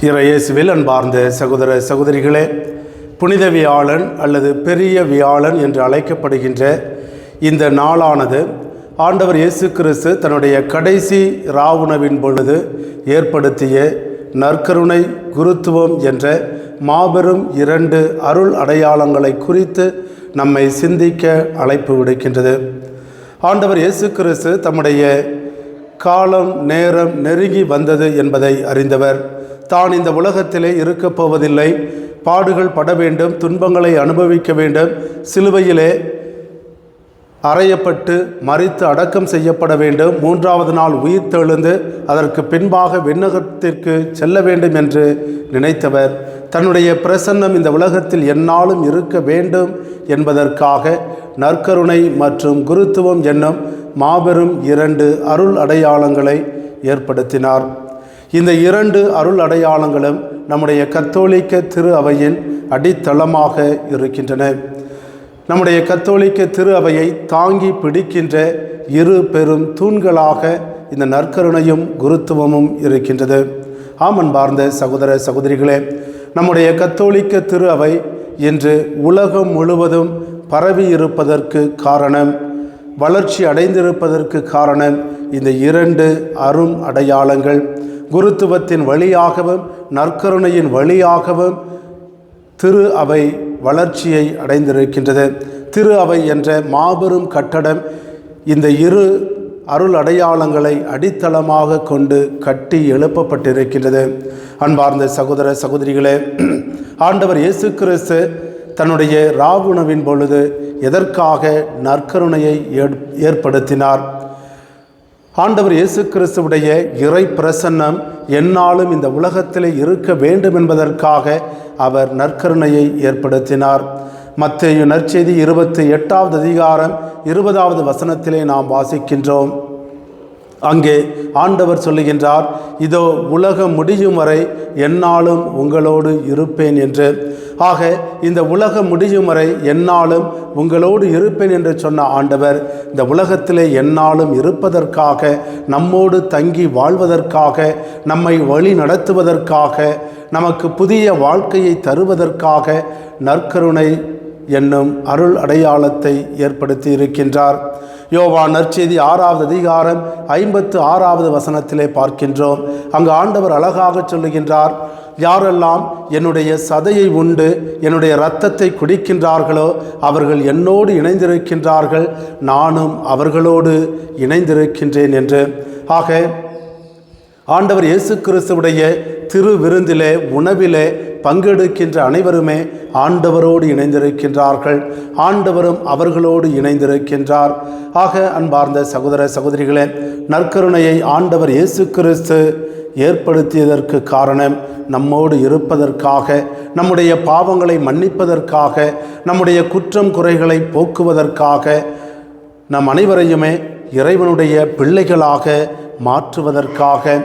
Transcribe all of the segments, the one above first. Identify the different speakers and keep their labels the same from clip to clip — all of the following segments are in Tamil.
Speaker 1: இயேசுவில் அன்பார்ந்த சகோதர சகோதரிகளே, புனித வியாழன் அல்லது பெரிய வியாழன் என்று அழைக்கப்படுகின்ற இந்த நாளானது ஆண்டவர் இயேசு கிறிஸ்து தன்னுடைய கடைசி ராவுணவின் பொழுது ஏற்படுத்திய நற்கருணை குருத்துவம் என்ற மாபெரும் 2 அருள் அடையாளங்களை குறித்து நம்மை சிந்திக்க அழைப்பு விடுக்கின்றது. ஆண்டவர் இயேசு கிறிஸ்து தம்முடைய காலம் நேரம் நெருங்கி வந்தது என்பதை அறிந்தவர். தான் இந்த உலகத்திலே இருக்கப் போவதில்லை, பாடுகள் பட வேண்டும், துன்பங்களை அனுபவிக்க வேண்டும், சிலுவையிலே அறையப்பட்டு மரித்து அடக்கம் செய்யப்பட வேண்டும், 3வது நாள் உயிர் தெழுந்து அதற்கு பின்பாக விண்ணகத்திற்கு செல்ல வேண்டும் என்று நினைத்தவர். தன்னுடைய பிரசன்னம் இந்த உலகத்தில் எந்நாளும் இருக்க வேண்டும் என்பதற்காக நற்கருணை மற்றும் குருத்துவம் என்னும் மாபெரும் 2 அருள் அடையாளங்களை ஏற்படுத்தினார். இந்த 2 அருள் அடையாளங்களும் நம்முடைய கத்தோலிக்க திரு அவையின் அடித்தளமாக இருக்கின்றன. நம்முடைய கத்தோலிக்க திரு அவையை தாங்கி பிடிக்கின்ற 2 பெரும் தூண்களாக இந்த நற்கருணையும் குருத்துவமும் இருக்கின்றது. அன்பார்ந்த சகோதர சகோதரிகளே, நம்முடைய கத்தோலிக்க திரு அவை இன்று உலகம் முழுவதும் பரவி இருப்பதற்கு காரணம், வளர்ச்சி அடைந்திருப்பதற்கு காரணம் இந்த 2 அரும் அடையாளங்கள். குருத்துவத்தின் வழியாகவும் நற்கருணையின் வழியாகவும் திரு அவை வளர்ச்சியை அடைந்திருக்கின்றது. திரு அவை என்ற மாபெரும் கட்டடம் இந்த 2 அருள் அடையாளங்களை அடித்தளமாக கொண்டு கட்டி எழுப்பப்பட்டிருக்கின்றது. அன்பார்ந்த சகோதர சகோதரிகளே, ஆண்டவர் இயேசு கிறிஸ்து தன்னுடைய ராவுணவின் பொழுது எதற்காக நற்கருணையை ஏற்படுத்தினார்? ஆண்டவர் இயேசு கிறிஸ்துவுடைய இறை பிரசன்னம் எந்நாளும் இந்த உலகத்திலே இருக்க வேண்டும் என்பதற்காக அவர் நற்கருணையை ஏற்படுத்தினார். மத்தேயு நற்செய்தி 28வது அதிகாரம் 20வது வசனத்திலே நாம் வாசிக்கின்றோம். அங்கே ஆண்டவர் சொல்லுகின்றார், இதோ உலகம் முடியும் வரை எந்நாளும் உங்களோடு இருப்பேன் என்று. ஆக இந்த உலகம் முடியும் வரை எந்நாளும் உங்களோடு இருப்பேன் என்று சொன்ன ஆண்டவர் இந்த உலகத்திலே எந்நாளும் இருப்பதற்காக, நம்மோடு தங்கி வாழ்வதற்காக, நம்மை வழி நடத்துவதற்காக, நமக்கு புதிய வாழ்க்கையை தருவதற்காக நற்கருணை என்னும் அருள் அடையாளத்தை ஏற்படுத்தி இருக்கின்றார். யோவான் நற்செய்தி 6வது அதிகாரம் 56வது வசனத்திலே பார்க்கின்றோம். அங்கு ஆண்டவர் அழகாக சொல்லுகின்றார், யாரெல்லாம் என்னுடைய சதையை உண்டு என்னுடைய இரத்தத்தை குடிக்கின்றார்களோ அவர்கள் என்னோடு இணைந்திருக்கின்றார்கள், நானும் அவர்களோடு இணைந்திருக்கின்றேன் என்று. ஆக ஆண்டவர் இயேசு கிறிஸ்துவுடைய திரு விருந்திலே, உணவிலே பங்கெடுக்கின்ற அனைவருமே ஆண்டவரோடு இணைந்திருக்கின்றார்கள், ஆண்டவரும் அவர்களோடு இணைந்திருக்கின்றார். ஆக அன்பார்ந்த சகோதர சகோதரிகளே, நற்கருணையை ஆண்டவர் இயேசு கிறிஸ்து ஏற்படுத்தியதற்கு காரணம் நம்மோடு இருப்பதற்காக, நம்முடைய பாவங்களை மன்னிப்பதற்காக, நம்முடைய குற்றம் குறைகளை போக்குவதற்காக, நம் அனைவரையுமே இறைவனுடைய பிள்ளைகளாக மாற்றுவதற்காக.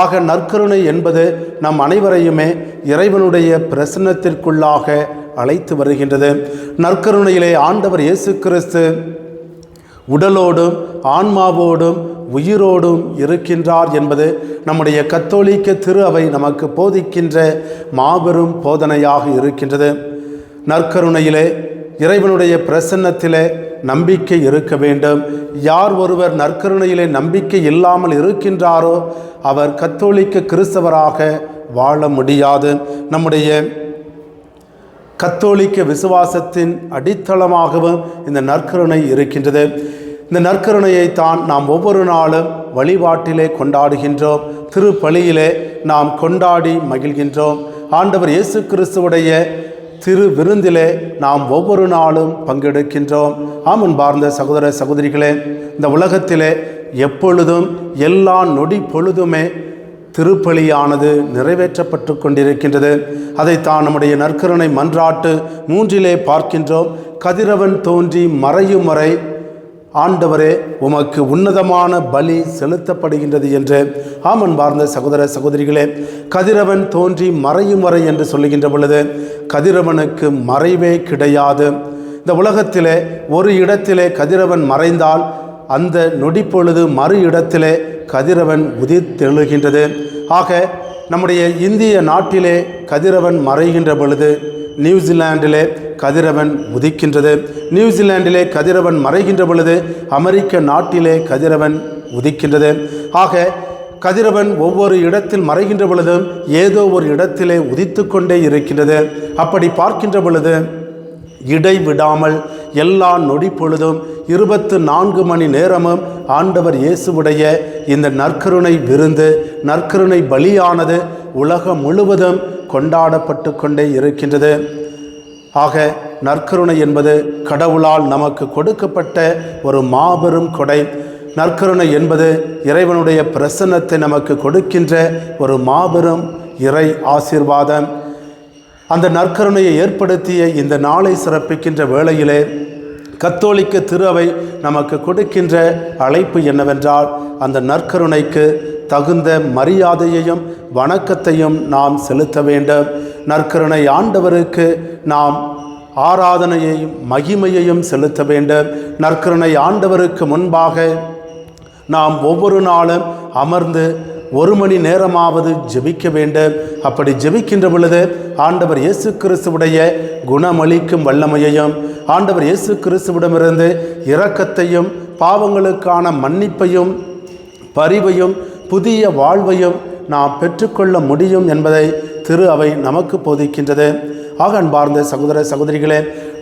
Speaker 1: ஆக நற்கருணை என்பது நம் அனைவரையுமே இறைவனுடைய பிரசன்னத்திற்குள்ளாக அழைத்து வருகின்றது. நற்கருணையிலே ஆண்டவர் இயேசு கிறிஸ்து உடலோடும் ஆன்மாவோடும் உயிரோடும் இருக்கின்றார் என்பது நம்முடைய கத்தோலிக்க திரு அவை நமக்கு போதிக்கின்ற மாபெரும் போதனையாக இருக்கின்றது. நற்கருணையிலே இறைவனுடைய பிரசன்னத்திலே நம்பிக்கை இருக்க வேண்டும். யார் ஒருவர் நற்கருணையிலே நம்பிக்கை இல்லாமல் இருக்கின்றாரோ அவர் கத்தோலிக்க கிறிஸ்தவராக வாழ முடியாது. நம்முடைய கத்தோலிக்க விசுவாசத்தின் அடித்தளமாகவும் இந்த நற்கருணை இருக்கின்றது. இந்த நற்கருணையை தான் நாம் ஒவ்வொரு நாளும் வழிபாட்டிலே கொண்டாடுகின்றோம், திருப்பலியிலே நாம் கொண்டாடி மகிழ்கின்றோம். ஆண்டவர் இயேசு கிறிஸ்துவுடைய திரு விருந்திலே நாம் ஒவ்வொரு நாளும் பங்கெடுக்கின்றோம். அன்பார்ந்த சகோதர சகோதரிகளே, இந்த உலகத்திலே எப்பொழுதும் எல்லா நொடி பொழுதுமே திருப்பலியானது நிறைவேற்றப்பட்டு கொண்டிருக்கின்றது. அதைத்தான் நம்முடைய நற்கருணை மன்றாட்டு 3லே பார்க்கின்றோம். கதிரவன் தோன்றி மறையும் வரை ஆண்டவரே உமக்கு உன்னதமான பலி செலுத்தப்படுகின்றது என்று. அன்பார்ந்த சகோதர சகோதரிகளே, கதிரவன் தோன்றி மறையும் வரை என்று சொல்லுகின்ற பொழுது கதிரவனுக்கு மறைவே கிடையாது. இந்த உலகத்திலே ஒரு இடத்திலே கதிரவன் மறைந்தால் அந்த நொடி பொழுது மறு இடத்திலே கதிரவன் உதித்தெழுகின்றது. ஆக நம்முடைய இந்திய நாட்டிலே கதிரவன் மறைகின்ற பொழுது நியூசிலாண்டிலே கதிரவன் உதிக்கின்றது. நியூசிலாண்டிலே கதிரவன் மறைகின்ற பொழுது அமெரிக்க நாட்டிலே கதிரவன் உதிக்கின்றது. ஆக கதிரவன் ஒவ்வொரு இடத்தில் மறைகின்ற பொழுதும் ஏதோ ஒரு இடத்திலே உதித்து கொண்டே இருக்கின்றது. அப்படி பார்க்கின்ற பொழுது இடைவிடாமல் எல்லா நொடி பொழுதும் 24 மணி நேரமும் ஆண்டவர் இயேசுவுடைய இந்த நற்கருணை விருந்து, நற்கருணை பலியானது உலகம் முழுவதும் கொண்டாடப்பட்டு கொண்டே இருக்கின்றது. ஆக நற்கருணை என்பது கடவுளால் நமக்கு கொடுக்கப்பட்ட ஒரு மாபெரும் கொடை. நற்கருணை என்பது இறைவனுடைய பிரசன்னத்தை நமக்கு கொடுக்கின்ற ஒரு மாபெரும் இறை ஆசீர்வாதம். அந்த நற்கருணையை ஏற்படுத்திய இந்த நாளை சிறப்பிக்கின்ற வேளையிலே கத்தோலிக்க திரு அவை நமக்கு கொடுக்கின்ற அழைப்பு என்னவென்றால், அந்த நற்கருணைக்கு தகுந்த மரியாதையையும் வணக்கத்தையும் நாம் செலுத்த வேண்டும். நற்கருணை ஆண்டவருக்கு நாம் ஆராதனையையும் மகிமையையும் செலுத்த வேண்டும். நற்கருணை ஆண்டவருக்கு முன்பாக நாம் ஒவ்வொரு நாளும் அமர்ந்து 1 மணி நேரமாவது ஜெபிக்க வேண்டும். அப்படி ஜெபிக்கின்ற பொழுது ஆண்டவர் இயேசு கிறிஸ்துவுடைய குணமளிக்கும் வல்லமையையும், ஆண்டவர் இயேசு கிறிஸ்துவிடமிருந்து இரக்கத்தையும், பாவங்களுக்கான மன்னிப்பையும், பரிவையும், புதிய வாழ்வையும் நாம் பெற்றுக்கொள்ள முடியும் என்பதை திரு அவை நமக்கு போதிக்கின்றது. ஆக அன்பார்ந்த சகோதர சகோதரிகளே,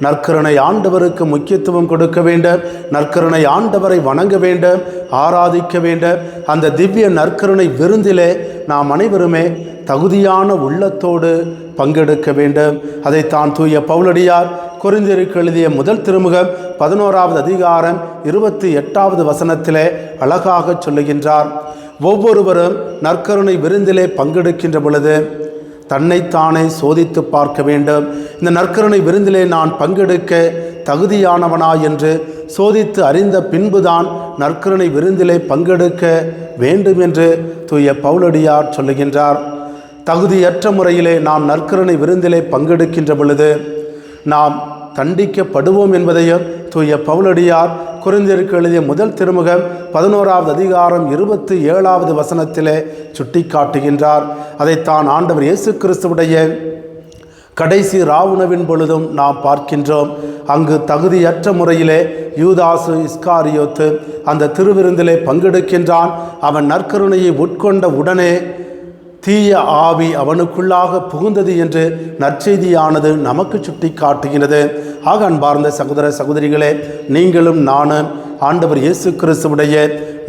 Speaker 1: நற்கருணை ஆண்டவருக்கு முக்கியத்துவம் கொடுக்க வேண்டும். நற்கருணை ஆண்டவரை வணங்க வேண்டும், ஆராதிக்க வேண்டும். அந்த திவ்ய நற்கருணை விருந்திலே நாம் அனைவருமே தகுதியான உள்ளத்தோடு பங்கெடுக்க வேண்டும். அதைத்தான் தூய பவுலடியார் கொரிந்தியருக்கு எழுதிய முதல் திருமுகம் 11வது அதிகாரம் 28வது வசனத்திலே அழகாக சொல்லுகின்றார். ஒவ்வொருவரும் நற்கருணை விருந்திலே பங்கெடுக்கின்ற பொழுது தன்னைத்தானே சோதித்து பார்க்க வேண்டும். இந்த நற்கருணை விருந்திலே நான் பங்கெடுக்க தகுதியானவனா என்று சோதித்து அறிந்த பின்புதான் நற்கருணை விருந்திலே பங்கெடுக்க வேண்டும் என்று தூய பவுலடியார் சொல்லுகின்றார். தகுதியற்ற முறையிலே நாம் நற்கருணை விருந்திலே பங்கெடுக்கின்ற பொழுது நாம் தண்டிக்கப்படுவோம் என்பதையும் தூய பவுலடியார் கொரிந்தியருக்கு எழுதிய முதல் திருமுகம் 11வது அதிகாரம் 27வது வசனத்திலே சுட்டி காட்டுகின்றார். அதைத்தான் ஆண்டவர் இயேசு கிறிஸ்துவுடைய கடைசி ராவுணவின் பொழுதும் நாம் பார்க்கின்றோம். அங்கு தகுதியற்ற முறையிலே யூதாசு இஸ்காரியோத்து அந்த திருவிருந்திலே பங்கெடுக்கின்றான். அவன் நற்கருணையை உட்கொண்ட உடனே தீய ஆவி அவனுக்குள்ளாக புகுந்தது என்று நற்செய்தியானது நமக்கு சுட்டி காட்டுகிறது. ஆக அன்பார்ந்த சகோதர சகோதரிகளே, நீங்களும் நானும் ஆண்டவர் இயேசு கிறிஸ்துவுடைய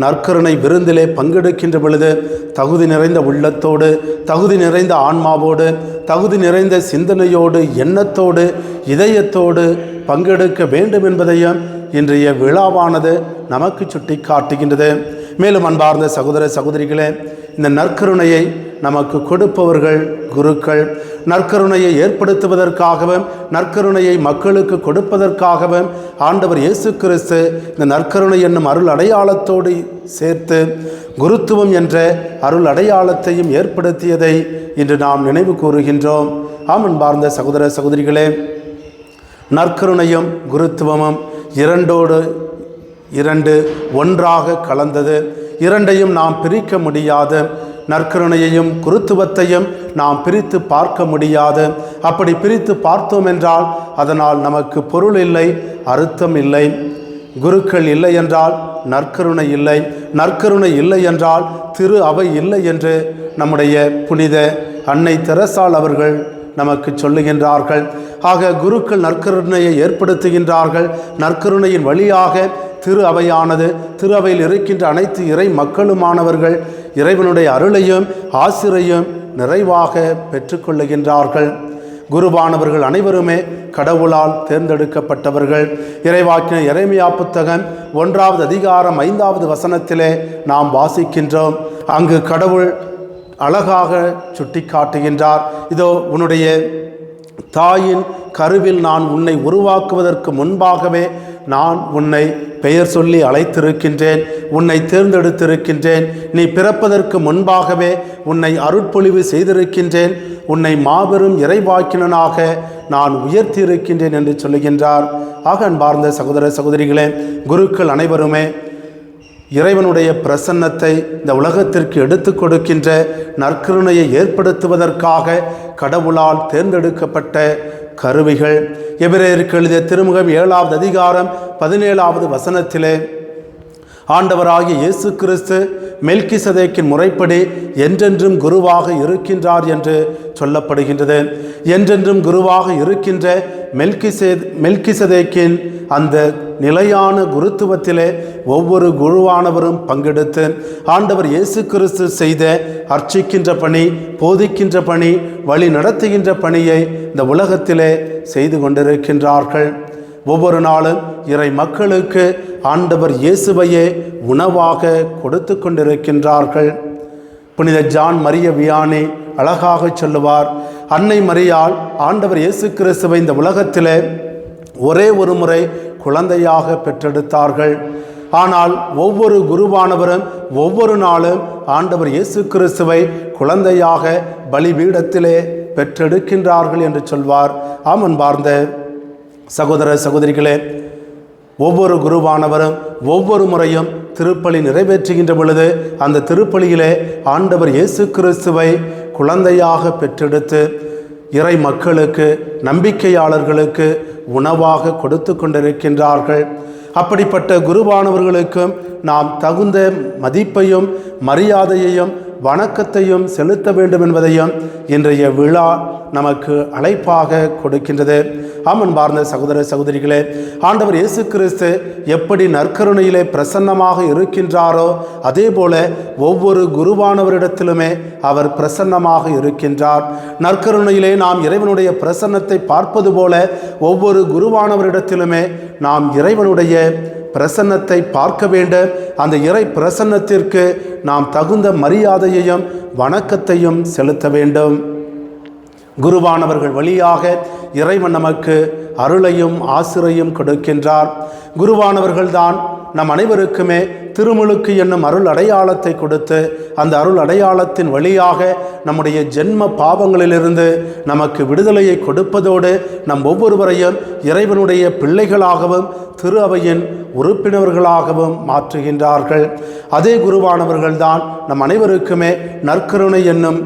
Speaker 1: நற்கருணை விருந்திலே பங்கெடுக்கின்ற பொழுது தகுதி நிறைந்த உள்ளத்தோடு, தகுதி நிறைந்த ஆன்மாவோடு, தகுதி நிறைந்த சிந்தனையோடு, எண்ணத்தோடு, இதயத்தோடு பங்கெடுக்க வேண்டும் என்பதையும் இன்றைய விழாவானது நமக்கு சுட்டி காட்டுகின்றது. மேலும் அன்பார்ந்த சகோதர சகோதரிகளே, இந்த நற்கருணையை நமக்கு கொடுப்பவர்கள் குருக்கள். நற்கருணையை ஏற்படுத்துவதற்காகவும் நற்கருணையை மக்களுக்கு கொடுப்பதற்காகவும் ஆண்டவர் இயேசு கிறிஸ்து இந்த நற்கருணை என்னும் அருள் அடையாளத்தோடு சேர்த்து குருத்துவம் என்ற அருள் அடையாளத்தையும் ஏற்படுத்தியதை இன்று நாம் நினைவு கூறுகின்றோம். ஆம் அன்பார்ந்த சகோதர சகோதரிகளே, நற்கருணையும் குருத்துவமும் இரண்டோடு இரண்டு ஒன்றாக கலந்தது. இரண்டையும் நாம் பிரிக்க முடியாது. நற்கருணையையும் குருத்துவத்தையும் நாம் பிரித்து பார்க்க முடியாது. அப்படி பிரித்து பார்த்தோம் என்றால் அதனால் நமக்கு பொருள் இல்லை, அர்த்தம் இல்லை. குருக்கள் இல்லை என்றால் நற்கருணை இல்லை, நற்கருணை இல்லை என்றால் திரு அவை இல்லை என்று நம்முடைய புனித அன்னை தெரசாள் அவர்கள் நமக்கு சொல்லுகின்றார்கள். ஆக குருக்கள் நற்கருணையை ஏற்படுத்துகின்றார்கள். நற்கருணையின் வழியாக திரு அவையானது, திரு அவையில் இருக்கின்ற அனைத்து இறை மக்களுமானவர்கள் இறைவனுடைய அருளையும் ஆசிரையும் நிறைவாக பெற்றுக்கொள்ளுகின்றார்கள். குருவானவர்கள் அனைவருமே கடவுளால் தேர்ந்தெடுக்கப்பட்டவர்கள். இறைவாக்கின எரேமியா புத்தகம் 1வது அதிகாரம் 5வது வசனத்திலே நாம் வாசிக்கின்றோம். அங்கு கடவுள் அழகாக சுட்டி காட்டுகின்றார். இதோ உன்னுடைய தாயின் கருவில் நான் உன்னை உருவாக்குவதற்கு முன்பாகவே நான் உன்னை பெயர் சொல்லி அழைத்திருக்கின்றேன், உன்னை தேர்ந்தெடுத்திருக்கின்றேன். நீ பிறப்பதற்கு முன்பாகவே உன்னை அருட்பொழிவு செய்திருக்கின்றேன், உன்னை மாபெரும் இறைவாக்கினனாக நான் உயர்த்தியிருக்கின்றேன் என்று சொல்லுகின்றார். ஆக அன்பார்ந்த சகோதர சகோதரிகளே, குருக்கள் அனைவருமே இறைவனுடைய பிரசன்னத்தை இந்த உலகத்திற்கு எடுத்து கொடுக்கின்ற நற்கருணையை ஏற்படுத்துவதற்காக கடவுளால் தேர்ந்தெடுக்கப்பட்ட கருவிகள். எபிரேயருக்கு எழுதிய திருமுகம் 7வது அதிகாரம் 17வது வசனத்திலே ஆண்டவராகிய இயேசு கிறிஸ்து மெல்கிசதேக்கின் முறைப்படி என்றென்றும் குருவாக இருக்கின்றார் என்று சொல்லப்படுகின்றது. என்றென்றும் குருவாக இருக்கின்ற மெல்கிசதேக்கின் அந்த நிலையான குருத்துவத்திலே ஒவ்வொரு குருவானவரும் பங்கெடுத்து ஆண்டவர் இயேசு கிறிஸ்து செய்த அர்ச்சிக்கின்ற பணி, போதிக்கின்ற பணி, வழி நடத்துகின்ற பணியை இந்த உலகத்திலே செய்து கொண்டிருக்கின்றார்கள். ஒவ்வொரு நாளும் இறை மக்களுக்கு ஆண்டவர் இயேசுவையே உணவாக கொடுத்து கொண்டிருக்கின்றார்கள். புனித ஜான் மரிய வியானி அழகாக சொல்லுவார், அன்னை மரியாள் ஆண்டவர் இயேசு கிறிஸ்துவை இந்த உலகத்திலே ஒரே ஒரு முறை குழந்தையாக பெற்றெடுத்தார்கள். ஆனால் ஒவ்வொரு குருவானவரும் ஒவ்வொரு நாளும் ஆண்டவர் இயேசு கிறிஸ்துவை குழந்தையாக பலிபீடத்திலே பெற்றெடுக்கின்றார்கள் என்று சொல்வார். அன்பார்ந்த சகோதர சகோதரிகளே, ஒவ்வொரு குருவானவரும் ஒவ்வொரு முறையும் திருப்பலி நிறைவேற்றுகின்ற பொழுது அந்த திருப்பலியிலே ஆண்டவர் இயேசு கிறிஸ்துவை குழந்தையாக பெற்றெடுத்து இறை மக்களுக்கு, நம்பிக்கையாளர்களுக்கு உணவாக கொடுத்து கொண்டிருக்கின்றார்கள். அப்படிப்பட்ட குருவானவர்களுக்கும் நாம் தகுந்த மதிப்பையும் மரியாதையையும் வணக்கத்தையும் செலுத்த வேண்டும் என்பதையும் இன்றைய விழா நமக்கு அழைப்பாக கொடுக்கின்றது. அன்பார்ந்த சகோதர சகோதரிகளே, ஆண்டவர் இயேசு கிறிஸ்து எப்படி நற்கருணையிலே பிரசன்னமாக இருக்கின்றாரோ அதே போல ஒவ்வொரு குருவானவரிடத்திலுமே அவர் பிரசன்னமாக இருக்கின்றார். நற்கருணையிலே நாம் இறைவனுடைய பிரசன்னத்தை பார்ப்பது போல ஒவ்வொரு குருவானவரிடத்திலுமே நாம் இறைவனுடைய பிரசன்னத்தை பார்க்க வேண்டும். அந்த இறை பிரசன்னத்திற்கு நாம் தகுந்த மரியாதையையும் வணக்கத்தையும் செலுத்த வேண்டும். குருவானவர்கள் வழியாக இறைவன் நமக்கு அருளையும் ஆசிரையும் கொடுக்கின்றார். குருவானவர்கள்தான் நம் அனைவருக்குமே திருமுழுக்கு என்னும் அருள் அடையாளத்தை கொடுத்து அந்த அருள் அடையாளத்தின் வழியாக நம்முடைய ஜென்ம பாவங்களிலிருந்து நமக்கு விடுதலையை கொடுப்பதோடு நம் ஒவ்வொருவரையும் இறைவனுடைய பிள்ளைகளாகவும் திரு அவையின் உறுப்பினர்களாகவும் மாற்றுகின்றார்கள். அதே குருவானவர்கள்தான் நம் அனைவருக்குமே நற்கருணை என்னும்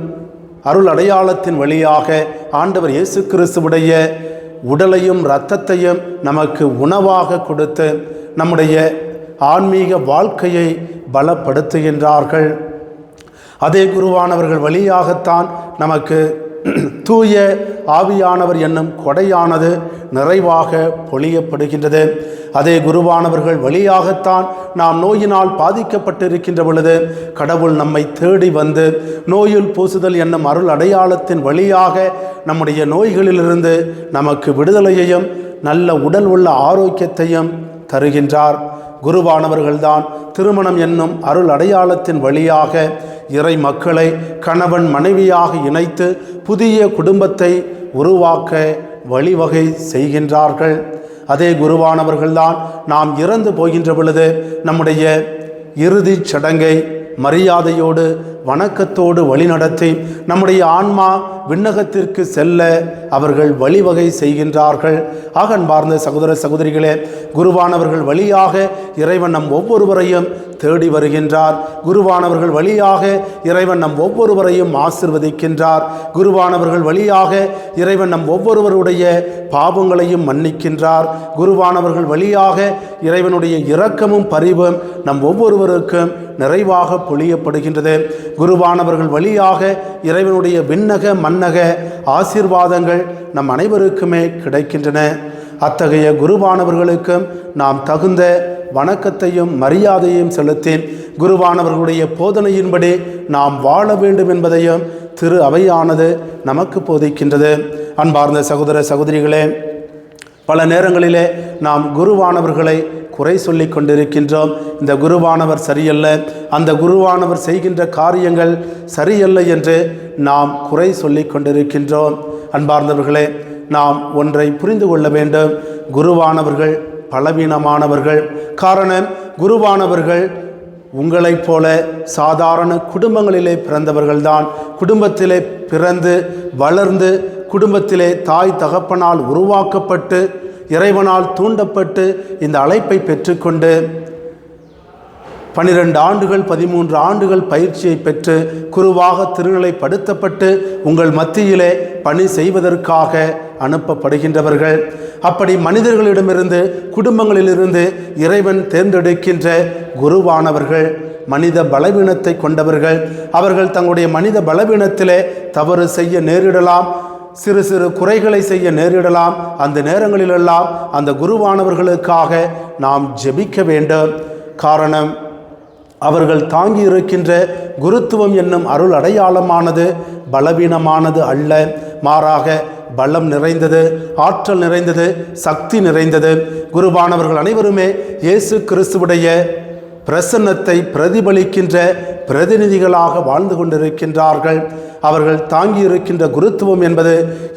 Speaker 1: அருள் அடையாளத்தின் வழியாக ஆண்டவர் இயேசு கிறிஸ்துவுடைய உடலையும் இரத்தத்தையும் நமக்கு உணவாக கொடுத்து நம்முடைய ஆன்மீக வாழ்க்கையை பலப்படுத்துகின்றார்கள். அதே குருவானவர்கள் வழியாகத்தான் நமக்கு தூய ஆவியானவர் என்னும் கொடையானது நிறைவாக பொழியப்படுகின்றது. அதே குருவானவர்கள் வழியாகத்தான் நாம் நோயினால் பாதிக்கப்பட்டிருக்கின்ற பொழுது கடவுள் நம்மை தேடி வந்து நோயுள் பூசுதல் என்னும் அருள் அடையாளத்தின் வழியாக நம்முடைய நோய்களிலிருந்து நமக்கு விடுதலையையும் நல்ல உடல் உள்ள ஆரோக்கியத்தையும் தருகின்றார். குருவானவர்கள்தான் திருமணம் என்னும் அருள் அடையாளத்தின் வழியாக இறை மக்களை கணவன் மனைவியாக இணைத்து புதிய குடும்பத்தை உருவாக்க வழிவகை செய்கின்றார்கள். அதே குருவானவர்கள்தான் நாம் இறந்து போகின்ற பொழுது நம்முடைய இறுதிச் சடங்கை மரியாதையோடு வணக்கத்தோடு வழிநடத்தி நம்முடைய ஆன்மா விண்ணகத்திற்கு செல்ல அவர்கள் வழிவகை செய்கின்றார்கள். அன்பார்ந்த சகோதர சகோதரிகளே, குருவானவர்கள் வழியாக இறைவன் நம் ஒவ்வொருவரையும் தேடி வருகின்றார். குருவானவர்கள் வழியாக இறைவன் நம் ஒவ்வொருவரையும் ஆசிர்வதிக்கின்றார். குருவானவர்கள் வழியாக இறைவன் நம் ஒவ்வொருவருடைய பாவங்களையும் மன்னிக்கின்றார். குருவானவர்கள் வழியாக இறைவனுடைய இரக்கமும் பரிவும் நம் ஒவ்வொருவருக்கும் நிறைவாக பொழியப்படுகின்றது. குருவானவர்கள் வழியாக இறைவனுடைய விண்ணக மன்னக ஆசீர்வாதங்கள் நம் அனைவருக்குமே கிடைக்கின்றன. அத்தகைய குருவானவர்களுக்கும் நாம் தகுந்த வணக்கத்தையும் மரியாதையும் செலுத்தி குருவானவர்களுடைய போதனையின்படி நாம் வாழ வேண்டும் என்பதையும் திரு அவையானது நமக்கு போதிக்கின்றது. அன்பார்ந்த சகோதர சகோதரிகளே, பல நேரங்களிலே நாம் குருவானவர்களை குறை சொல்லி கொண்டிருக்கின்றோம். இந்த குருவானவர் சரியல்ல, அந்த குருவானவர் செய்கின்ற காரியங்கள் சரியல்ல என்று நாம் குறை சொல்லி கொண்டிருக்கின்றோம். அன்பார்ந்தவர்களே, நாம் ஒன்றை புரிந்து கொள்ள வேண்டும். குருவானவர்கள் பலவீனமானவர்கள். காரணம், குருவானவர்கள் உங்களைப் போல சாதாரண குடும்பங்களிலே பிறந்தவர்கள்தான். குடும்பத்திலே பிறந்து வளர்ந்து குடும்பத்திலே தாய் தகப்பனால் உருவாக்கப்பட்டு இறைவனால் தூண்டப்பட்டு இந்த அழைப்பை பெற்றுக்கொண்டு 12 ஆண்டுகள் 13 ஆண்டுகள் பயிற்சியை பெற்று குருவாக திருநிலைப்படுத்தப்பட்டு உங்கள் மத்தியிலே பணி செய்வதற்காக அனுப்பப்படுகின்றவர்கள். அப்படி மனிதர்களிடமிருந்து குடும்பங்களிலிருந்து இறைவன் தேர்ந்தெடுக்கின்ற குருவானவர்கள் மனித பலவீனத்தை கொண்டவர்கள். அவர்கள் தங்களுடைய மனித பலவீனத்திலே தவறு செய்ய நேரிடலாம், சிறு சிறு குறைகளை செய்ய நேரிடலாம். அந்த நேரங்களிலெல்லாம் அந்த குருவானவர்களுக்காக நாம் ஜெபிக்க வேண்டும். காரணம், அவர்கள் தாங்கி இருக்கின்ற குருத்துவம் என்னும் அருள் அடையாளமானது பலவீனமானது அல்ல, மாறாக பலம் நிறைந்தது, ஆற்றல் நிறைந்தது, சக்தி நிறைந்தது. குருவானவர்கள் அனைவருமே இயேசு கிறிஸ்துவுடைய பிரசன்னத்தை பிரதிபலிக்கின்ற பிரதிநிதிகளாக வாழ்ந்து கொண்டிருக்கின்றார்கள். அவர்கள் தாங்கி இருக்கின்ற குருத்துவம் என்பது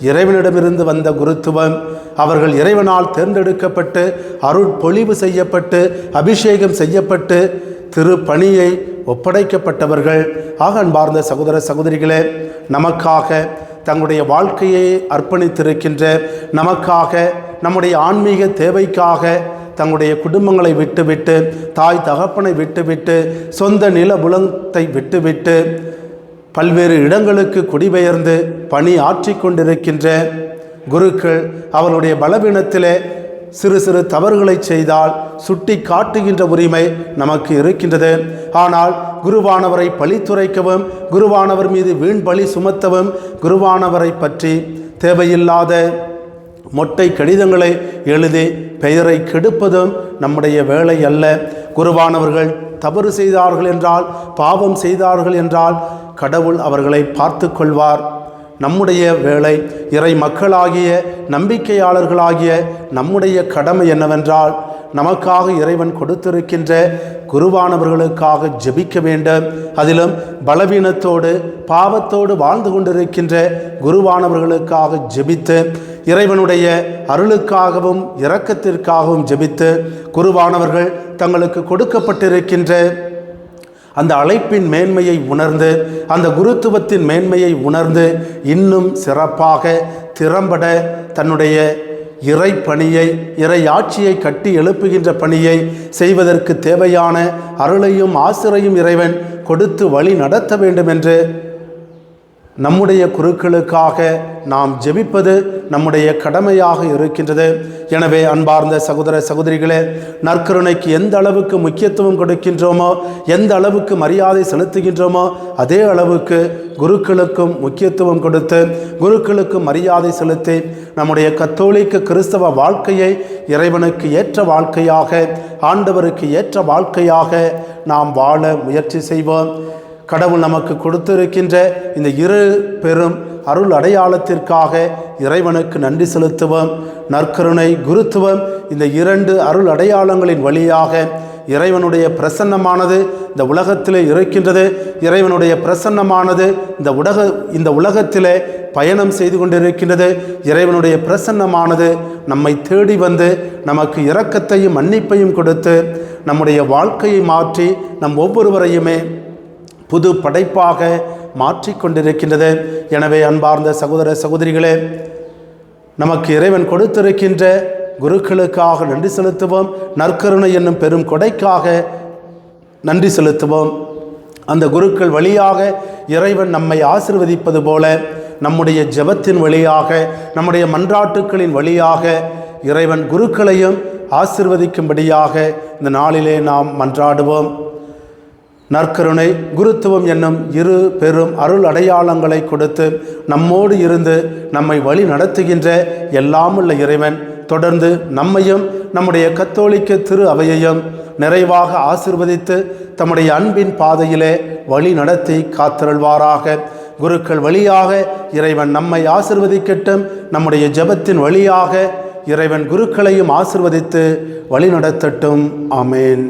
Speaker 1: இறைவனிடமிருந்து வந்த குருத்துவம். அவர்கள் இறைவனால் தேர்ந்தெடுக்கப்பட்டு அருள் பொழிவு செய்யப்பட்டு அபிஷேகம் செய்யப்பட்டு திருப்பணியை ஒப்படைக்கப்பட்டவர்கள். ஆக அன்பார்ந்த சகோதர சகோதரிகளே, நமக்காக தங்களுடைய வாழ்க்கையை அர்ப்பணித்திருக்கின்ற, நமக்காக நம்முடைய ஆன்மீக தேவைக்காக தங்களுடைய குடும்பங்களை விட்டுவிட்டு, தாய் தகப்பனை விட்டுவிட்டு, சொந்த நில புலத்தை விட்டுவிட்டு பல்வேறு இடங்களுக்கு குடிபெயர்ந்து பணி ஆற்றி கொண்டிருக்கின்ற குருக்கள் அவருடைய பலவீனத்திலே சிறு சிறு தவறுகளை செய்தால் சுட்டி காட்டுகின்ற உரிமை நமக்கு இருக்கின்றது. ஆனால் குருவானவரை பழித்துரைக்கவும், குருவானவர் மீது வீண் பழி சுமத்தவும், குருவானவரை பற்றி தேவையில்லாத மொட்டை கடிதங்களை எழுதி பெயரை கெடுப்பதும் நம்முடைய வேலை அல்ல. குருவானவர்கள் தவறு செய்தார்கள் என்றால், பாவம் செய்தார்கள் என்றால் கடவுள் அவர்களை பார்த்து கொள்வார். நம்முடைய வேலை, இறை மக்களாகிய நம்பிக்கையாளர்களாகிய நம்முடைய கடமை என்னவென்றால், நமக்காக இறைவன் கொடுத்திருக்கின்ற குருவானவர்களுக்காக ஜெபிக்க வேண்டும். அதிலும் பலவீனத்தோடு பாவத்தோடு வாழ்ந்து கொண்டிருக்கின்ற குருவானவர்களுக்காக ஜெபித்து, இறைவனுடைய அருளுக்காகவும் இரக்கத்திற்காகவும் ஜெபித்து, குருவானவர்கள் தங்களுக்கு கொடுக்கப்பட்டிருக்கின்ற அந்த அழைப்பின் மேன்மையை உணர்ந்து, அந்த குருத்துவத்தின் மேன்மையை உணர்ந்து இன்னும் சிறப்பாக திறம்பட தன்னுடைய இறை பணியை, இறை ஆட்சியை கட்டி எழுப்புகின்ற பணியை செய்வதற்கு தேவையான அருளையும் ஆசிரையும் இறைவன் கொடுத்து வழி நடத்த வேண்டும் என்று நம்முடைய குருக்களுக்காக நாம் ஜெபிப்பது நம்முடைய கடமையாக இருக்கின்றது. எனவே அன்பார்ந்த சகோதர சகோதரிகளே, நற்கருணைக்கு எந்த அளவுக்கு முக்கியத்துவம் கொடுக்கின்றோமோ, எந்த அளவுக்கு மரியாதை செலுத்துகின்றோமோ, அதே அளவுக்கு குருக்களுக்கும் முக்கியத்துவம் கொடுத்து, குருக்களுக்கும் மரியாதை செலுத்தி நம்முடைய கத்தோலிக்க கிறிஸ்தவ வாழ்க்கையை இறைவனுக்கு ஏற்ற வாழ்க்கையாக, ஆண்டவருக்கு ஏற்ற வாழ்க்கையாக நாம் வாழ முயற்சி செய்வோம். கடவுள் நமக்கு கொடுத்திருக்கின்ற இந்த இரு பெரும் அருள் அடையாளத்திற்காக இறைவனுக்கு நன்றி செலுத்துவோம். நற்கருணை, குருத்துவம், இந்த 2 அருள் அடையாளங்களின் வழியாக இறைவனுடைய பிரசன்னமானது இந்த உலகத்திலே இருக்கின்றது. இறைவனுடைய பிரசன்னமானது இந்த உலகத்திலே பயணம் செய்து கொண்டிருக்கின்றது. இறைவனுடைய பிரசன்னமானது நம்மை தேடி வந்து நமக்கு இரக்கத்தையும் மன்னிப்பையும் கொடுத்து நம்முடைய வாழ்க்கையை மாற்றி நம் ஒவ்வொருவரையுமே புது படைப்பாக மாற்றிக்கொண்டிருக்கின்றது. எனவே அன்பார்ந்த சகோதர சகோதரிகளே, நமக்கு இறைவன் கொடுத்திருக்கின்ற குருக்களுக்காக நன்றி செலுத்துவோம். நற்கருணை என்னும் பெரும் கொடைக்காக நன்றி செலுத்துவோம். அந்த குருக்கள் வழியாக இறைவன் நம்மை ஆசீர்வதிப்பது போல நம்முடைய ஜெபத்தின் வழியாக, நம்முடைய மன்றாட்டுக்களின் வழியாக இறைவன் குருக்களையும் ஆசீர்வதிக்கும்படியாக இந்த நாளிலே நாம் மன்றாடுவோம். நற்கருணை, குருத்துவம் என்னும் 2 பெரும் அருள் அடையாளங்களை கொடுத்து நம்மோடு இருந்து நம்மை வழி நடத்துகின்ற எல்லாமுள்ள இறைவன் தொடர்ந்து நம்மையும் நம்முடைய கத்தோலிக்க திரு அவையையும் நிறைவாக ஆசீர்வதித்து தம்முடைய அன்பின் பாதையிலே வழி நடத்தி காத்திருள்வாராக. குருக்கள் வழியாக இறைவன் நம்மை ஆசீர்வதிக்கட்டும். நம்முடைய ஜெபத்தின் வழியாக இறைவன் குருக்களையும் ஆசீர்வதித்து வழி நடத்தட்டும். ஆமேன்.